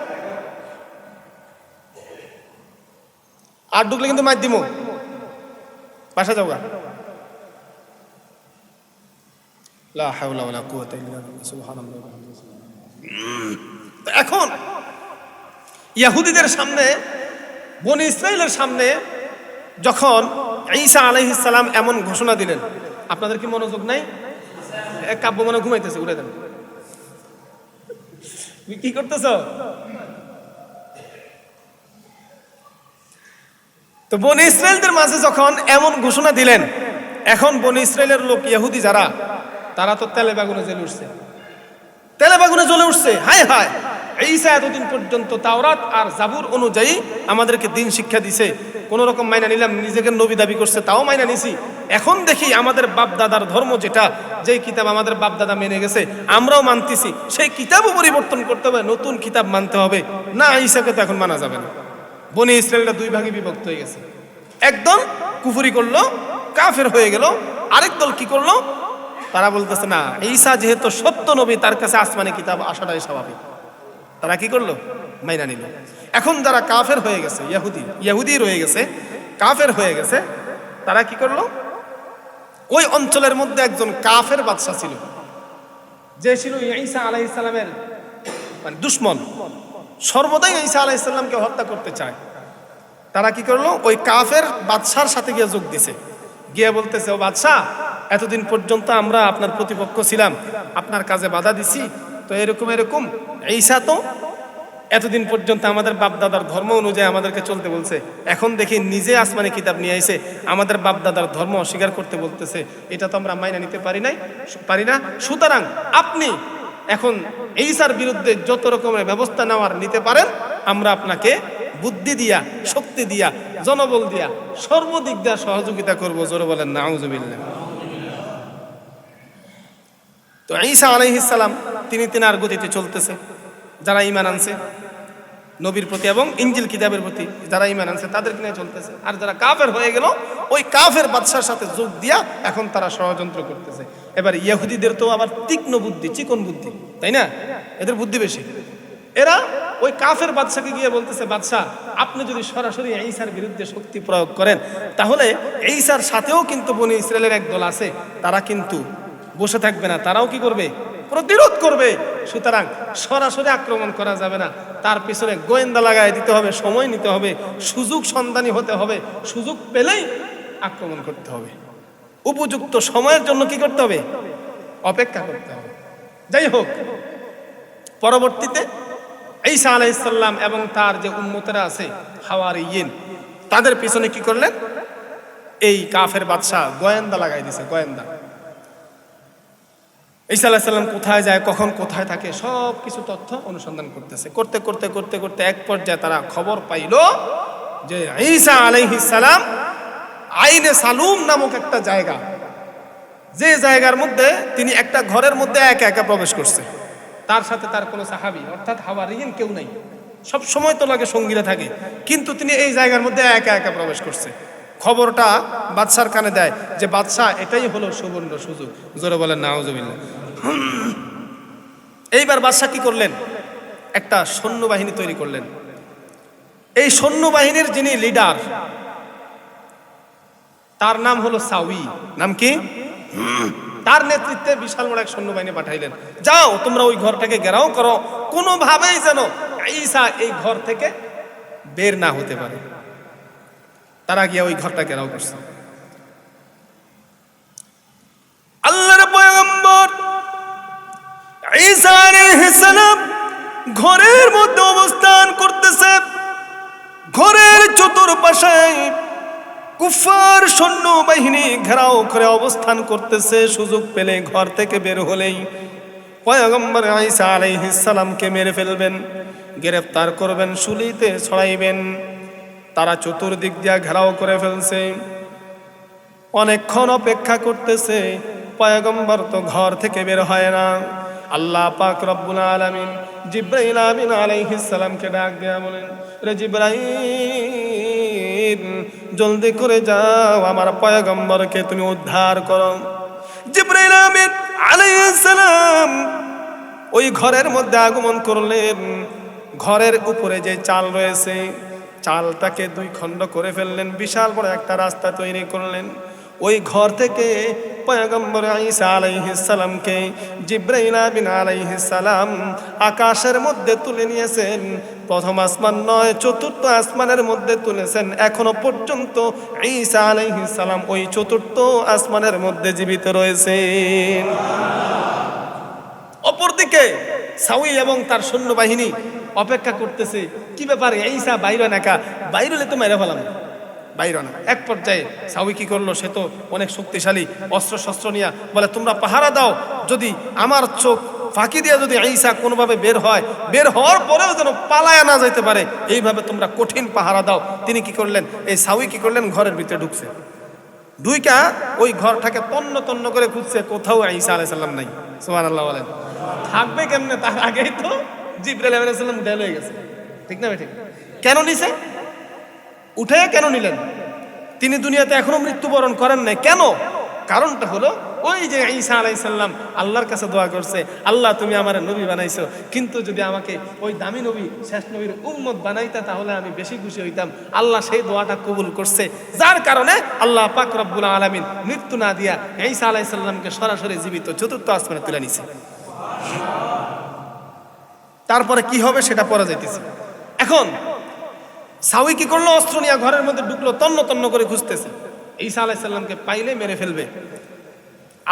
আর ঢুকলে কিন্তু মার দিমো, বাসা যাও গা। লা হাওলা ওয়ালা কুওয়াতা ইল্লা বিল্লাহ, সুবহানাল্লাহ। এখন ইহুদিদের সামনে, বনি ইসরাইলের সামনে যখন ঈসা আলাইহিস সালাম এমন ঘোষণা দিলেন, আপনাদের কি মনোযোগ নাই? এক কাব্য মনে ঘুমাইতেছে, উঠে দেন। কি করতেছ? তো বনি ইসরাইলদের মাঝে যখন এমন ঘোষণা দিলেন, এখন বনি ইসরাইলের লোক ইহুদি যারা, তারা তো তেলে বেগুনে জ্বলে উঠছে, তেলে বেগুনে জ্বলে উঠছে। হায় হায়, ঈসা এতদিন পর্যন্ত তাওরাত আর জাবুর অনুযায়ী আমাদেরকে দিন শিক্ষা দিছে, কোন রকম মাইনা নিলাম, নিজেকে নবী দাবি করছে তাও মাইনা নিছি। এখন দেখি আমাদের বাপ দাদার ধর্ম যেটা, যেই কিতাব আমাদের বাপ দাদা মেনে গেছে আমরাও মানতেছি, সেই কিতাবও পরিবর্তন করতে হবে, নতুন কিতাব মানতে হবে। না, ঈসাকে তো এখন মানা যাবে না। বনি ইসরাইলরা দুই ভাগে বিভক্ত হয়ে গেছে, একদল কুফরি করলো, কাফের হয়ে গেল, আরেক দল কি করলো, তারা বলতেছে না, ঈসা যেহেতু সত্য নবী, তার কাছে আসমানি কিতাব আসাটাই স্বাভাবিক। তারা কি করলো? মাইনা নিল। এখন যারা কাফের হয়ে গেছে, ইহুদি রয়ে গেছে, কাফের হয়ে গেছে, তারা কি করলো, ওই অঞ্চলের মধ্যে একজন কাফের বাদশা ছিল, যে ছিল ঈসা আলাইহিস সালামের মানে দুশমন, সর্বদাই ঈসা আলাইহিস সালামকে হত্যা করতে চায়। তারা কি করলো, ওই কাফের বাদশার সাথে গিয়ে যোগ দিছে, গিয়ে বলতেছে, ও বাদশাহ, এতদিন পর্যন্ত আমরা আপনার প্রতিপক্ষ ছিলাম, আপনার কাজে বাধা দিছি, তো এরকম এরকম ঈসা তো এতদিন পর্যন্ত আমাদের বাপ দাদার ধর্ম অনুযায়ী আমাদেরকে চলতে বলছে, এখন দেখি নিজে আসমানি কিতাব নিয়ে আইছে, আমাদের বাপ দাদার ধর্ম অস্বীকার করতে বলতেছে, এটা তো আমরা মাইনা নিতে পারি না। সুতরাং আপনি এখন ঈসার বিরুদ্ধে যত রকমের ব্যবস্থা নেওয়ার নিতে পারেন, আমরা আপনাকে বুদ্ধি দিয়া, শক্তি দিয়া, জনবল দিয়া, সর্বদিক দিয়া সহযোগিতা করবো। জোরে বলেন নাউজুবিল্লাহ। তো ঈসা আলাইহিস সালাম তিনি তিনার গতিতে চলতেছে, যারা ঈমান আনছে নবীর প্রতি এবং ইনজিল কিতাবের প্রতি, যারা ঈমান আনছে তাদেরকে নিয়ে চলতেছে। আর যারা কাফের হয়ে গেল, ওই কাফের বাদশার সাথে যোগ দিয়া এখন তারা ষড়যন্ত্র করতেছে। এবার ইহুদিদের তো আবার তীক্ষ্ণ বুদ্ধি, চিকন বুদ্ধি, তাই না? এদের বুদ্ধি বেশি। এরা ওই কাফের বাদশাকে গিয়ে বলতেছে, বাদশাহ, আপনি যদি সরাসরি ঈসার বিরুদ্ধে শক্তি প্রয়োগ করেন, তাহলে ঈসার সাথেও কিন্তু বনি ইসরায়েলের এক দল আছে, তারা কিন্তু বসে থাকবে না, তারাও কি করবে? প্রতিরোধ করবে। সুতরাং সরাসরি আক্রমণ করা যাবে না, তার পিছনে গোয়েন্দা লাগায় দিতে হবে, সময় নিতে হবে, সুযোগ সন্ধানী হতে হবে, সুযোগ পেলেই আক্রমণ করতে হবে, উপযুক্ত সময়ের জন্য কি করতে হবে? অপেক্ষা করতে হবে। যাই হোক, পরবর্তীতে ঈসা আলাইহিস সালাম এবং তার যে উম্মতেরা আছে হাওয়ারিয়িন, তাদের পিছনে কি করলেন? এই কাফের বাদশা গোয়েন্দা লাগাই দিছে, গোয়েন্দা। ঈসা আলাইহিস সালাম কোথায় যায়, কখন কোথায় থাকে, সব কিছু তথ্য অনুসন্ধান করতেছে। করতে করতে করতে করতে এক পর্যায়ে তারা খবর পাইল যে ঈসা আলাইহিস সালাম আইনে সালুম নামক একটা জায়গা, যে জায়গার মধ্যে তিনি একটা ঘরের মধ্যে একা একা প্রবেশ করছে, তার সাথে তার কোনো সাহাবী অর্থাৎ হাওয়ারিয়িন কেউ নাই, সব সময় তো লাগে সঙ্গীরা থাকে, কিন্তু তিনি এই জায়গার মধ্যে একা একা প্রবেশ করছে। খবরটা বাদশার কানে দেয় যে, বাদশা, এটাই হলো সুবর্ণ সুযোগ। জোরে বলেন নাউজুবিল্লাহ। এইবার বাদশা কি করলেন? একটা সৈন্যবাহিনী তৈরি করলেন। এই সৈন্যবাহিনীর যিনি লিডার, তার নাম হলো সাউই। নাম কি? তার নেতৃত্বে বিশাল বড় এক সৈন্যবাহিনী পাঠাইলেন, যাও তোমরা ওই ঘরটাকে ঘেরাও করো, কোনোভাবেই যেন ঈসা এই ঘর থেকে বের না হতে পারে। তারা গিয়ে ওই ঘরটা ঘেরাও করছে। আল্লাহর পয়গম্বর ঈসা আলাইহিস সালাম ঘরের মধ্যে অবস্থান করতেছে। ঘরের চতুর্পাশে কুফার সৈন্যবাহিনী ঘেরাও করে অবস্থান করতেছে। সুযোগ পেলে ঘর থেকে বের হলেই পয়গম্বর ঈসা আলাইহিস সালামকে মেরে ফেলবেন, গ্রেফতার করবেন, শুলিতে ছড়াইবেন। তারা চতুর্দিক দিয়া ঘেরাও করে ফেলছে। অনেকক্ষণ অপেক্ষা করতেছে, পয়গম্বর তো ঘর থেকে বের হয় না। আল্লাহ পাক রব্বুল আলামিন জিবরাইল আমিন আলাইহিস সালামকে ডাক দেয়া বলেন, রে জিবরাইল জলদি করে যাও, আমার পয়গম্বরকে তুমি উদ্ধার করো। জিবরাইল আমিন আলাইহিস সালাম ওই ঘরের মধ্যে আগমন করলেন। ঘরের উপরে যে চাল রয়েছে, চালটাকে দুই খণ্ড করে ফেললেন, বিশাল বড় একটা রাস্তা তৈরি করলেন। ওই ঘর থেকে পয়গম্বর ঈসা আলাইহিস সালামকে জিবরাইল আমিন আলাইহিস সালাম আকাশের মধ্যে তুলে নিয়েছেন। প্রথম আসমান নয়, চতুর্থ আসমানের মধ্যে তুলেছেন। এখনো পর্যন্ত ঈসা আলাইহিস সালাম ওই চতুর্থ আসমানের মধ্যে জীবিত রয়েছেন। অপরদিকে সাউই এবং তার সৈন্যবাহিনী অপেক্ষা করতেছে, কি ব্যাপারে ঈসা বাইরে নাকা, বাইরে হলে তো মেরে ফেলাম, বাইরে না। এক পর্যায়ে সাউই কি করলো, সে তো অনেক শক্তিশালী, অস্ত্র শস্ত্র নিয়ে বলে, তোমরা পাহারা দাও, যদি আমার চোখ ফাঁকি দিয়ে যদি ঈসা কোনোভাবে বের হয়, বের হওয়ার পরেও যেন পালায়া না যেতে পারে, এইভাবে তোমরা কঠিন পাহারা দাও। তিনি কি করলেন, এই সাউই কি করলেন, ঘরের ভিতরে ঢুকছে। দুইটা ওই ঘরটাকে তন্ন তন্ন করে খুঁজছে, কোথাও ঈসা আলাইহিস সালাম নাই। সুবহানাল্লাহ বলেন। থাকবে কেমনে, তার আগেই তো জিবরাইল আলাইহিস সালাম উঠে লয়ে গেছে, ঠিক না ঠিক? কেন নিছে, উঠে কেন নিলেন? তিনি দুনিয়াতে এখনো মৃত্যুবরণ করেন নাই, কেন? কারণটা হলো ওই যে ঈসা আলাইহিস সালাম আল্লাহর কাছে দোয়া করছে, আল্লাহ তুমি আমার নবী বানাইছো, কিন্তু যদি আমাকে ওই দামি নবী, শেষ নবীর উম্মত বানাইতা তাহলে আমি বেশি খুশি হইতাম। আল্লাহ সেই দোয়াটা কবুল করছে, যার কারণে আল্লাহ পাক রব্বুল আলামিন মৃত্যু না দিয়া ঈসা আলাইহিস সালামকে সরাসরি জীবিত চতুর্থ আসমানে তুলে নিছে। তারপরে কি হবে সেটা পরে যাইতেছে। এখন সাউই কি করলো, অস্ত্র নিয়ে ঘরের মধ্যে ঢুকলো, তন্ন তন্ন করে খুঁজতেছে, ঈসা আলাইহিস সালামকে পাইলে মেরে ফেলবে।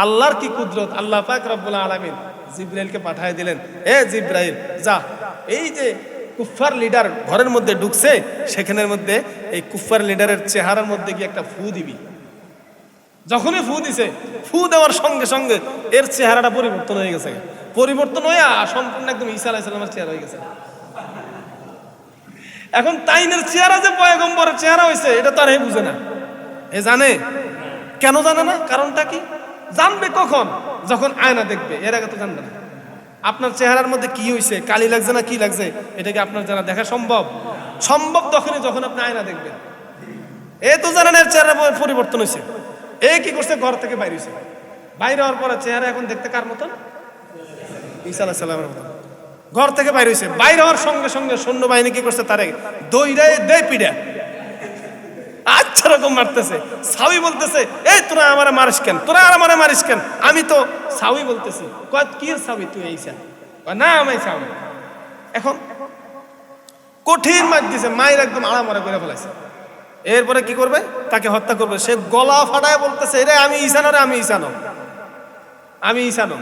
আল্লাহর কি কুদরত, আল্লাহ পাক রব্বুল আলামিন জিবরাইলকে পাঠিয়ে দিলেন, এ জিবরাইল যা, এই যে কুফার লিডার ঘরের মধ্যে ঢুকছে, সেখানের মধ্যে এই কুফার লিডারের চেহারার মধ্যে গিয়ে একটা ফু দিবি। যখনই ফু দিছে, ফু দেওয়ার সঙ্গে সঙ্গে এর চেহারাটা পরিবর্তন হয়ে গেছে, পরিবর্তন হয়ে সম্পূর্ণ একদম ঈসা আলাইহিস সালামের চেহারা হয়ে গেছে। এখন তাইনের চেহারা যে পয়গম্বরের চেহারা হয়েছে, এটা তো আর বুঝে না। এ জানে কেন জানে না, কারণটা কি? জানবে কখন? যখন আয়না দেখবে, এর আগে তো জানবে না। আপনার চেহারার মধ্যে কি হয়েছে, কালি লাগছে না কি লাগছে, এটাকে আপনার জানা দেখা সম্ভব? সম্ভব তখনই যখন আপনি আয়না দেখবেন। এ তো জানেন এর চেহারা পরিবর্তন হয়েছে। এ কি করছে, ঘর থেকে বাইরে হয়েছে, বাইরে হওয়ার পরে চেহারা এখন দেখতে কার মতন? ঈসা আলাইহিস সালামের মতন। ঘর থেকে বাইরে হয়েছে, বাইরে হওয়ার সঙ্গে সঙ্গে সৈন্যবাহিনী কি করছে, তারে দইরাই দেয় পিড়া, আচ্ছা রকম মারতেছে। সাউই বলতেছে, এই তোরা আমারে মারিস কেন, তোরা আর আমারে মারিস কেন? আমি তো সাউই বলতেছি, কয় কি সাউই তুই? ঈসা না, আমি সাউই। এখন কঠিন মার দিছে, মায়ের একদম আড়ামড়া করে ফেলাইছে। এরপরে কি করবে, তাকে হত্যা করবে। সে গলা ফাটায় বলতেছে, রে আমি ঈসা না, রে আমি ঈসা না, আমি ঈসা না,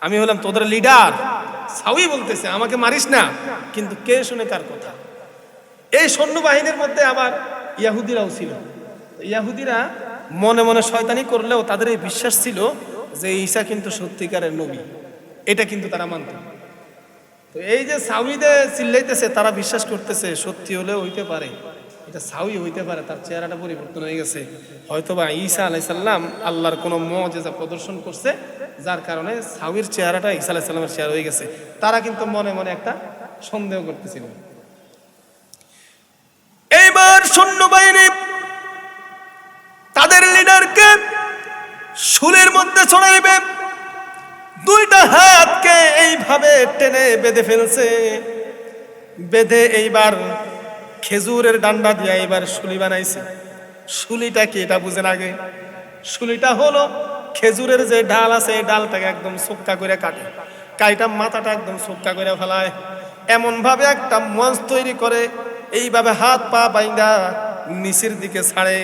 আমি হলাম তোদের লিডার। সাউই বলতেছে, আমাকে মারিস না, কিন্তু কে শুনে কার কথা? এই সৈন্যবাহিনীর মধ্যে আবার ইয়াহুদিরাও ছিল। ইয়াহুদিরা মনে মনে শয়তানি করলেও তাদের এই বিশ্বাস ছিল যে ঈসা কিন্তু সত্যিকারের নবী, এটা কিন্তু তারা মানত। তো এই যে সাউইদে চিল্লাইতেছে, তারা বিশ্বাস করতেছে সত্যি হলেও হইতে পারে, এটা সাউই হইতে পারে, তার চেহারাটা পরিবর্তন হয়ে গেছে। হয়তোবা ঈসা আলাইহিস সালাম আল্লাহর কোনো মুআজিজা প্রদর্শন করছে, যার কারণে সাউইর চেহারাটা ঈসা আলাইহিস সালামের চেহারা হয়ে গেছে। তারা কিন্তু মনে মনে একটা সন্দেহ করতেছিল। এইবার সৈন্যবাহিনী তাদের লিডারকে শুলের মধ্যে ছড়াইবে, দুইটা হাতকে এইভাবে টেনে বেঁধে ফেলছে। বেঁধে এইবার খেজুরের ডান্ডা দিয়ে এইবার শুলি বানাইছে। শুলিটা কি এটা বুঝেন আগে? শুলিটা হলো খেজুরের যে ডাল আছে, এই ডালটাকে একদম সোক্কা করে কাটে, কাইটা মাথাটা একদম সোক্কা করে ফেলায়, এমন ভাবে একটা মঞ্চ তৈরি করে এইভাবে হাত পা বাইন্দা নিচের দিকে ছাড়ে।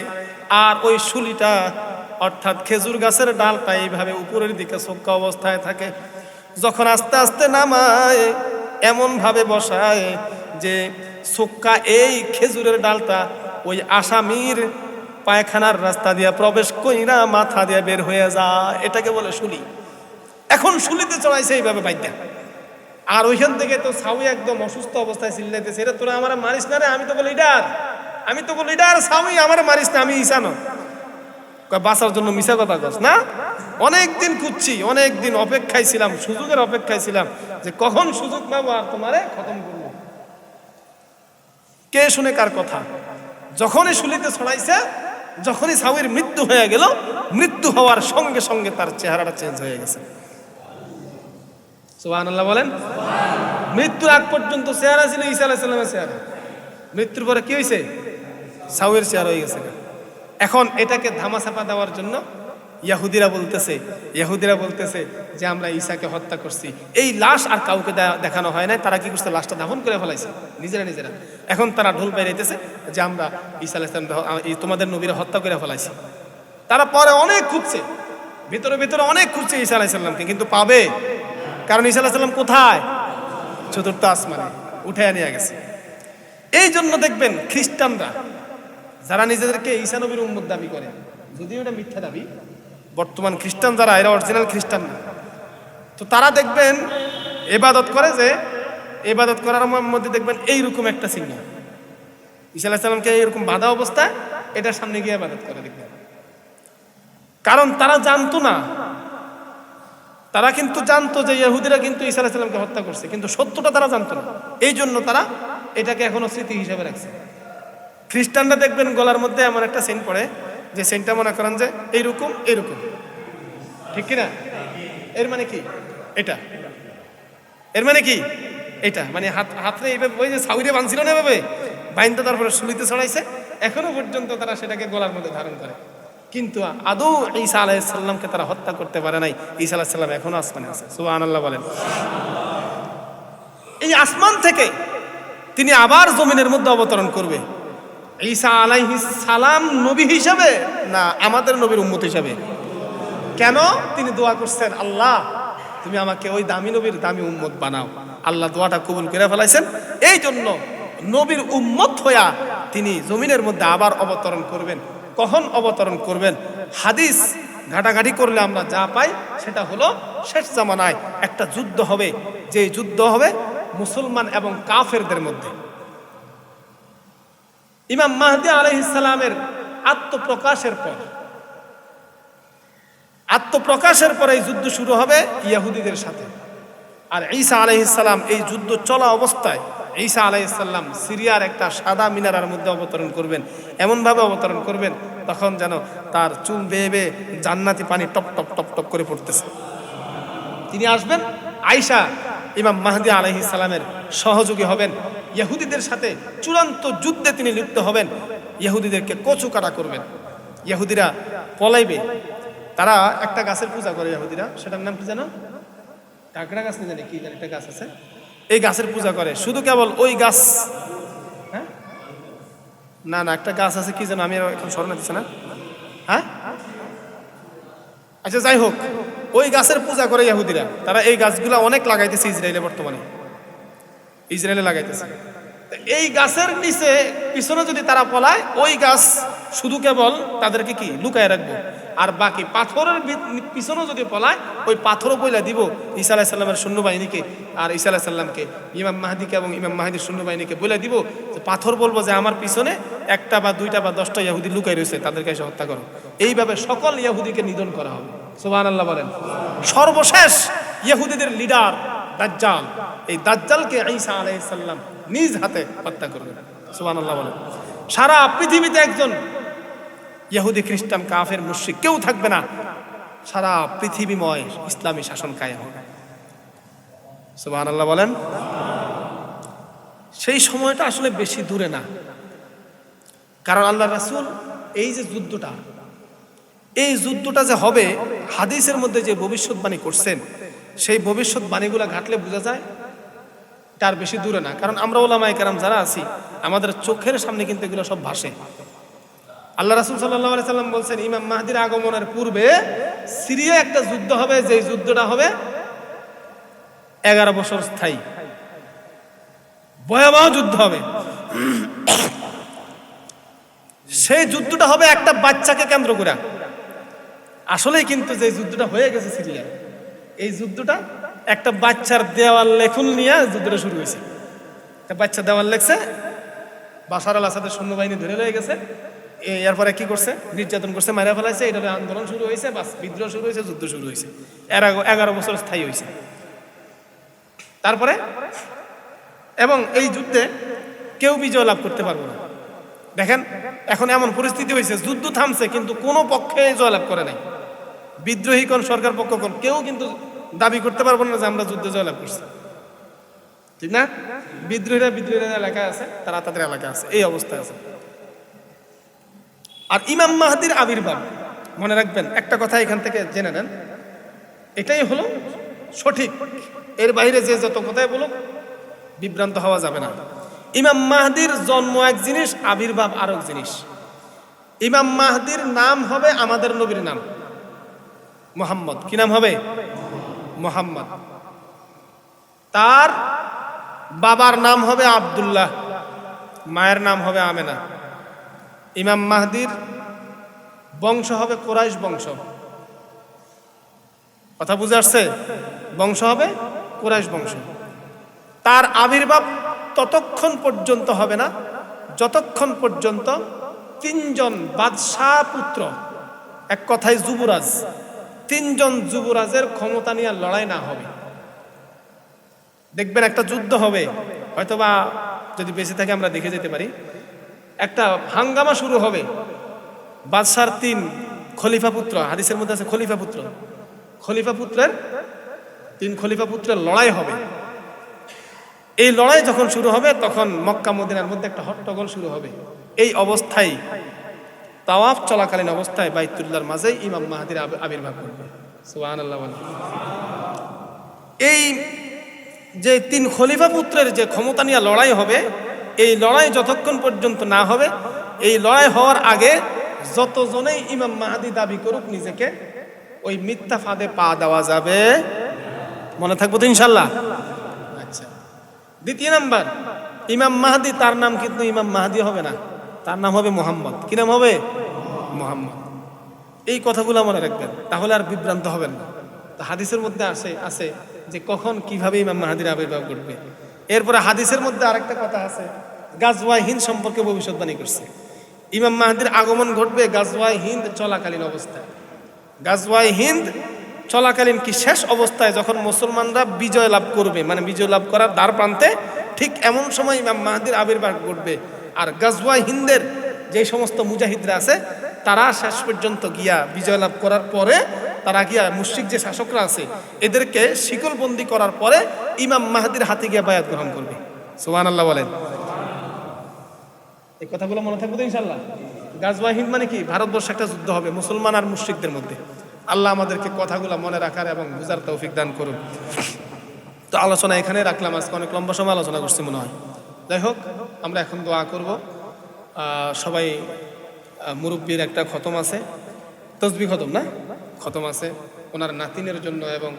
আর ওই শুলিটা অর্থাৎ খেজুর গাছের ডালটা এইভাবে উপরের দিকে সোক্কা অবস্থায় থাকে। যখন আস্তে আস্তে নামায়, এমন ভাবে বসায় যে সোক্কা এই খেজুরের ডালটা ওই আসামির পায়খানার রাস্তা দিয়ে প্রবেশ কইরা মাথা দিয়ে বের হয়ে যায়, এটাকে বলে শুলি। এখন শুলিতে চড়াইছে এইভাবে বাইদ্যা। আর ওইখান থেকে তো সাউই একদম অসুস্থ অবস্থায় চিল্লাইতেছে, রে তোরা আমার মারিস না রে, আমি তো লিডার, আমি তো লিডার, সাউই আমার মারিস না, আমি ঈসা না। বাঁচার জন্য মিছা কথা কস না? অনেকদিন খুঁজছি, অনেকদিন অপেক্ষায় ছিলাম, সুযোগের অপেক্ষায় ছিলাম যে কখন সুযোগ পাবো আর তোমারে খতম করবো। কে শুনে কার কথা? যখনই শুলিতে ছড়াইছে, যখনই সাউয়ের মৃত্যু হয়ে গেল, মৃত্যু হওয়ার সঙ্গে সঙ্গে তার চেহারাটা চেঞ্জ হয়ে গেছে। সুবহানাল্লাহ বলেন। মৃত্যুর আগ পর্যন্ত চেহারা ছিল ঈসা আলাইহিস সালামের চেহারা, মৃত্যুর পরে কি হয়েছে? সাউয়ের চেহারা হয়ে গেছে। এখন এটাকে ধামাচাপা দেওয়ার জন্য ইহুদিরা বলতেছে যে আমরা ঈসাকে হত্যা করছি। এই লাশ আর কাউকে দেখানো হয় না, তারা কি করছে? লাশটা দাফন করে ফেলাইছে নিজেরা। এখন তারা ঢোল বাইরাইতেছে যে আমরা ঈসা আলাইহিস সালাম তোমাদের নবীরা হত্যা করে ফেলাইছি। তারা পরে অনেক খুঁজছে, ভিতরে অনেক খুঁজছে ঈসা আলাইহিস সালামকে, কিন্তু পাবে? কারণ ঈসা আলাইহিস সালাম কোথায়? চতুর্থ আসমানে উঠে নিয়ে গেছে। এই জন্য দেখবেন খ্রিস্টানরা যারা নিজেদেরকে ঈসা নবীর উম্মত দাবি করে, যদিও এটা মিথ্যা দাবি, বর্তমান খ্রিস্টান যারা, এরা অরিজিনাল খ্রিস্টান না, তো তারা দেখবেন ইবাদত করে, যে ইবাদত করার মধ্যে দেখবেন এইরকম একটা চিহ্ন, ঈসা আলাইহিস সালামকে এইরকম বাঁধা অবস্থায় এটার সামনে গিয়ে ইবাদত করে দেখবেন। কারণ তারা জানতো না, তারা কিন্তু জানতো যে ইহুদিরা কিন্তু ঈসা আলাইহিস সালামকে হত্যা করছে, কিন্তু সত্যটা তারা জানতো না। এই জন্য তারা এটাকে এখনো স্মৃতি হিসেবে রাখছে। খ্রিস্টানরা দেখবেন গলার মধ্যে এমন একটা সেন্ট পড়ে, যে সেন্টটা মনে করেন যে এইরকম, ঠিক কিনা? এর মানে কি এটা? এর মানে কি এটা? মানে হাতে এইভাবে, ওই যে সাউরে বাঁধছিল না এভাবে বাইন্দা, তারপরে শুলিতে ছড়াইছে, এখনো পর্যন্ত তারা সেটাকে গলার মধ্যে ধারণ করে। কিন্তু আদৌ ঈসা আলাইহিস সালামকে তারা হত্যা করতে পারে নাই। ঈসা আলাইহিস সালাম এখনো আসমানে আছে। সুবহানাল্লাহ বলেন। এই আসমান থেকে তিনি আবার জমিনের মধ্যে অবতরণ করবে। ঈসা আলাইহিস সালাম নবী হিসাবে না আমাদের নবীর উম্মত হিসাবে? কেন? তিনি দোয়া করছেন, আল্লাহ তুমি আমাকে ওই দামি নবীর দামি উম্মত বানাও। আল্লাহ দোয়াটা কবুল করে ফেলাইছেন। এই জন্য নবীর উম্মত হইয়া তিনি জমিনের মধ্যে আবার অবতরণ করবেন। কখন অবতরণ করবেন? হাদিস ঘাটাঘাটি করলে আমরা যা পাই সেটা হলো শেষ জামানায় একটা যুদ্ধ হবে, যে যুদ্ধ হবে মুসলমান এবং কাফেরদের মধ্যে। ইমাম মাহদী আলাইহিস সালামের আত্মপ্রকাশের পরে এই যুদ্ধ শুরু হবে ইহুদিদের সাথে। আর ঈসা আলাইহিস সালাম এই যুদ্ধ চলা অবস্থায় ঈসা আলাইহিস সালাম সিরিয়ার একটা সাদা মিনারার মধ্যে অবতরণ করবেন। এমনভাবে অবতরণ করবেন তখন যেন তার চুল বেয়ে বেয়ে জান্নাতি পানি টপ টপ টপ টপ করে পড়তেছে। তিনি আসবেন, আয়েশা ইমাম মাহদী আলাইহিস সালামের সহযোগী হবেন। ইহুদিদের সাথে চূড়ান্ত যুদ্ধে তিনি লিপ্ত হবেন। ইহুদিদেরকে কচু কাটা করবেন। ইহুদিরা পলাইবে। তারা একটা গাছের পূজা করে ইহুদিরা, সেটার নাম কি জানো? কাঁকড়া গাছ, না জানি কি একটা গাছ আছে, এই গাছের পূজা করে। শুধু কেবল ওই গাছ, হ্যাঁ না একটা গাছ আছে, কি জানো, আমি এখন স্মরণ দিচ্ছি না। হ্যাঁ আচ্ছা, যাই হোক, ওই গাছের পূজা করে ইহুদিরা। তারা এই গাছগুলা অনেক লাগাইতেছে ইসরায়েলে, বর্তমানে ইসরায়েলে লাগাইতেছে। এই গাছের নিচে পিছনে যদি তারা পলায়, ওই গাছ শুধু কেবল তাদেরকে কি লুকায় রাখবো, আর বাকি পাথরের পিছনে যদি পলায়, ওই পাথরও বইলা দিব ঈসা আলাইহিস সালামের সৈন্যবাহিনীকে, আর ঈসা আলাইহিস সালামকে, ইমাম মাহদীকে এবং ইমাম মাহদীর সৈন্যবাহিনীকে বলে দিব যে পাথর বলবো যে আমার পিছনে একটা বা দুইটা বা 10টা ইহুদি লুকাই রয়েছে, তাদেরকে এসে হত্যা করো। এইভাবে সকল ইহুদিকে নিধন করা হবে। সুবহানাল্লাহ বলেন। সর্বশেষ ইহুদিদের লিডার দাজ্জাল, এই দাজ্জালকে ঈসা আলাইহিস সালাম নিজ হাতে হত্যা করবেন। সুবহানাল্লাহ বলেন। সারা পৃথিবীতে একজন ইহুদি, খ্রিস্টান, কাফের, মুশরিক কেউ থাকবে না। সারা পৃথিবীময় ইসলামী শাসন কায়েম হবে। সুবহানাল্লাহ বলেন। সেই সময়টা আসলে বেশি দূরে না, কারণ আল্লাহর রাসূল এই যে যুদ্ধটা, এই যুদ্ধটা যে হবে, হাদিসের মধ্যে যে ভবিষ্যৎবাণী করছেন, সেই ভবিষ্যৎবাণীগুলো ঘাটলে বোঝা যায় তার বেশি দূরে না। কারণ আমরা উলামায়ে কেরাম যারা আছি, আমাদের চোখের সামনে কিন্তু এগুলো সব ভাসে। আল্লাহ রাসূল সাল্লাল্লাহু আলাইহি সাল্লাম বলছেন, ইমাম মাহদীর আগমনের পূর্বে সিরিয়া একটা যুদ্ধ হবে, যে যুদ্ধটা হবে 11 বছর স্থায়ী, ভয়াবহ যুদ্ধ হবে। সেই যুদ্ধটা হবে একটা বাচ্চাকে কেন্দ্র করে। আসলেই কিন্তু যে যুদ্ধটা হয়ে গেছে সিরিয়ায়, এই যুদ্ধটা একটা বাচ্চার দেওয়াল লেখন নিয়ে যুদ্ধটা শুরু হয়েছে। একটা বাচ্চা দেওয়াল লেখছে, বাশার আল আসাদের সৈন্যবাহিনী ধরে রয়ে গেছে, এরপরে কি করছে, নির্যাতন করছে, মারা ফেলাইছে, এটা আন্দোলন শুরু হয়েছে, বাস বিদ্রোহ শুরু হয়েছে, যুদ্ধ শুরু হয়েছে, 11 বছর স্থায়ী হয়েছে। তারপরে এবং এই যুদ্ধে কেউ বিজয় লাভ করতে পারবে না। দেখেন এখন এমন পরিস্থিতি হয়েছে, যুদ্ধ থামছে কিন্তু কোনো পক্ষে জয়লাভ করে নাই। বিদ্রোহী কোন সরকার পক্ষ কোন কেউ কিন্তু দাবি করতে পারবো না যে আমরা যুদ্ধে জয়লাভ করছি, ঠিক না? বিদ্রোহীরা এলাকায় আছে, তারা তাদের এলাকায় আছে, এই অবস্থায় আছে। আর ইমাম মাহদির আবির্ভাব মনে রাখবেন, একটা কথা এখান থেকে জেনে নেন, এটাই হলো সঠিক, এর বাইরে যে যত কথাই বলুক বিভ্রান্ত হওয়া যাবে না। ইমাম মাহদির জন্ম এক জিনিস, আবির্ভাব আর এক জিনিস। ইমাম মাহদির নাম হবে আমাদের নবীর নাম মুহাম্মদ। কি নাম হবে? মুহাম্মদ। তার বাবার নাম হবে আব্দুল্লাহ, মায়ের নাম হবে আমেনা। ইমাম মাহদির বংশ হবে কুরাইশ বংশ। কথা বুঝে আসছে? বংশ হবে কুরাইশ বংশ। তার আবির্ভাব ততক্ষণ পর্যন্ত হবে না যতক্ষণ পর্যন্ত 3জন বাদশাহ পুত্র, এক কথায় যুবরাজ, 3জন যুবরাজের ক্ষমতা নিয়ে লড়াই না হবে। দেখবেন একটা যুদ্ধ হবে, হয়তোবা যদি বেঁচে থাকে আমরা দেখে যেতে পারি, একটা হাঙ্গামা শুরু হবে, বাদশার 3 খলিফা পুত্র, হাদিসের মধ্যে আছে খলিফা পুত্র, 3 খলিফা পুত্রের লড়াই হবে। এই লড়াই যখন শুরু হবে তখন মক্কা মদিনার মধ্যে একটা হট্টগোল শুরু হবে। এই অবস্থায় তাওয়াফ চলাকালীন অবস্থায় বাইতুল্লাহর মাঝে ইমাম মাহদির আবির্ভাব করবে। সুবহানাল্লাহ। এই যে 3 খলিফা পুত্রের যে ক্ষমতা নিয়ে লড়াই হবে, এই লড়াই যতক্ষণ পর্যন্ত না হবে, এই লড়াই হওয়ার আগে যতজনেই ইমাম মাহদি দাবি করুক নিজেকে, ওই মিথ্যা ফাঁদে পা দেওয়া যাবে। মনে থাকবো তো ইনশাল্লাহ? আচ্ছা। দ্বিতীয় নাম্বার, ইমাম মাহদি, তার নাম কিন্তু ইমাম মাহদি হবে না, তার নাম হবে মুহাম্মদ। কি নাম হবে? মুহাম্মদ। এই কথাগুলো মনে রাখবেন, তাহলে আর বিভ্রান্ত হবেন না। তো হাদিসের মধ্যে আছে যে কখন কিভাবে ইমাম মাহদির আবির্ভাব ঘটবে। এরপরে হাদিসের মধ্যে আরেকটা কথা আছে, গাজওয়ায়ে হিন্দ সম্পর্কে ভবিষ্যৎবাণী করছে। ইমাম মাহদির আগমন ঘটবে গাজওয়ায়ে হিন্দ চলাকালীন অবস্থায়। গাজওয়ায়ে হিন্দ চলাকালীন কি শেষ অবস্থায়, যখন মুসলমানরা বিজয় লাভ করবে, মানে বিজয় লাভ করার দ্বার প্রান্তে, ঠিক এমন সময় ইমাম মাহদির আবির্ভাব ঘটবে। আর গাজওয়ায়ে হিন্দের যে সমস্ত মুজাহিদরা আছে, তারা শেষ পর্যন্ত গিয়া বিজয় লাভ করার পরে, তারা গিয়া মুশরিক যে শাসকরা আছে এদেরকে শিকলবন্দি করার পরে ইমাম মাহদির হাতে গিয়া বায়াত গ্রহণ করবে। সুবহানাল্লাহ বলেন। এই কথাগুলো মনে থাকবে তো ইনশাআল্লাহ? গাজওয়ায়ে হিন্দ মানে কি? ভারতবর্ষে একটা যুদ্ধ হবে মুসলমান আর মুশরিকদের মধ্যে। আল্লাহ আমাদেরকে কথাগুলো মনে রাখার এবং বুঝার তৌফিক দান করুন। তো আলোচনা এখানে রাখলাম, আজকে অনেক লম্বা সময় আলোচনা করছি মনে হয়। যাই হোক, আমরা এখন দোয়া করব। সবাই, মুরব্বীর একটা খতম আছে, তসবিহ খতম না, খতম আছে ওনার নাতিনের জন্য এবং